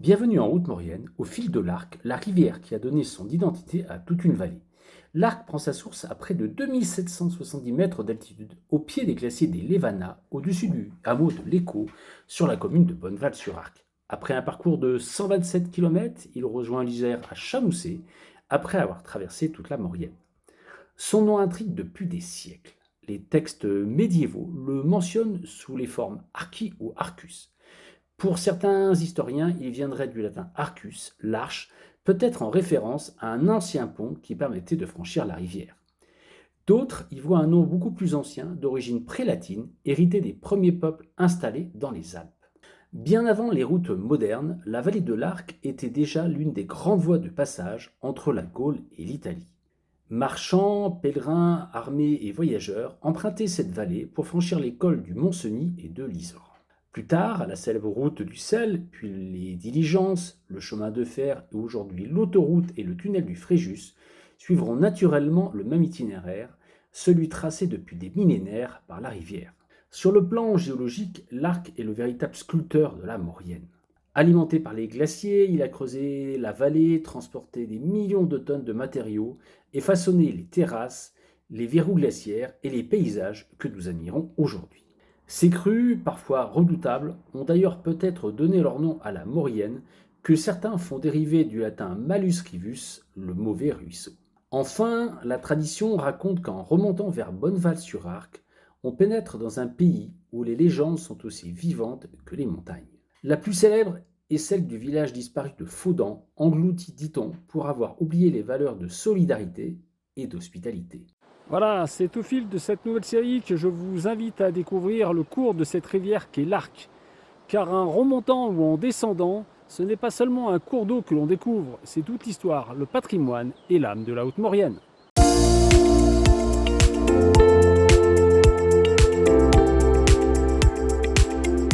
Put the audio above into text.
Bienvenue en Haute-Maurienne, au fil de l'Arc, la rivière qui a donné son identité à toute une vallée. L'Arc prend sa source à près de 2770 mètres d'altitude, au pied des glaciers des Lévanas, au-dessus du hameau de l'Écho, sur la commune de Bonneval-sur-Arc. Après un parcours de 127 km, il rejoint l'Isère à Chamousset, après avoir traversé toute la Maurienne. Son nom intrigue depuis des siècles. Les textes médiévaux le mentionnent sous les formes Archi ou Arcus. Pour certains historiens, il viendrait du latin arcus, l'arche, peut-être en référence à un ancien pont qui permettait de franchir la rivière. D'autres y voient un nom beaucoup plus ancien, d'origine prélatine, hérité des premiers peuples installés dans les Alpes. Bien avant les routes modernes, la vallée de l'Arc était déjà l'une des grandes voies de passage entre la Gaule et l'Italie. Marchands, pèlerins, armées et voyageurs empruntaient cette vallée pour franchir les cols du Mont-Cenis et de l'Isère. Plus tard, la célèbre route du sel, puis les diligences, le chemin de fer et aujourd'hui l'autoroute et le tunnel du Fréjus suivront naturellement le même itinéraire, celui tracé depuis des millénaires par la rivière. Sur le plan géologique, l'Arc est le véritable sculpteur de la Maurienne. Alimenté par les glaciers, il a creusé la vallée, transporté des millions de tonnes de matériaux et façonné les terrasses, les verrous glaciaires et les paysages que nous admirons aujourd'hui. Ces crues, parfois redoutables, ont d'ailleurs peut-être donné leur nom à la Maurienne, que certains font dériver du latin malus rivus, le mauvais ruisseau. Enfin, la tradition raconte qu'en remontant vers Bonneval-sur-Arc, on pénètre dans un pays où les légendes sont aussi vivantes que les montagnes. La plus célèbre est celle du village disparu de Faudan, englouti, dit-on, pour avoir oublié les valeurs de solidarité et d'hospitalité. Voilà, c'est au fil de cette nouvelle série que je vous invite à découvrir le cours de cette rivière qui est l'Arc. Car en remontant ou en descendant, ce n'est pas seulement un cours d'eau que l'on découvre, c'est toute l'histoire, le patrimoine et l'âme de la Haute-Maurienne.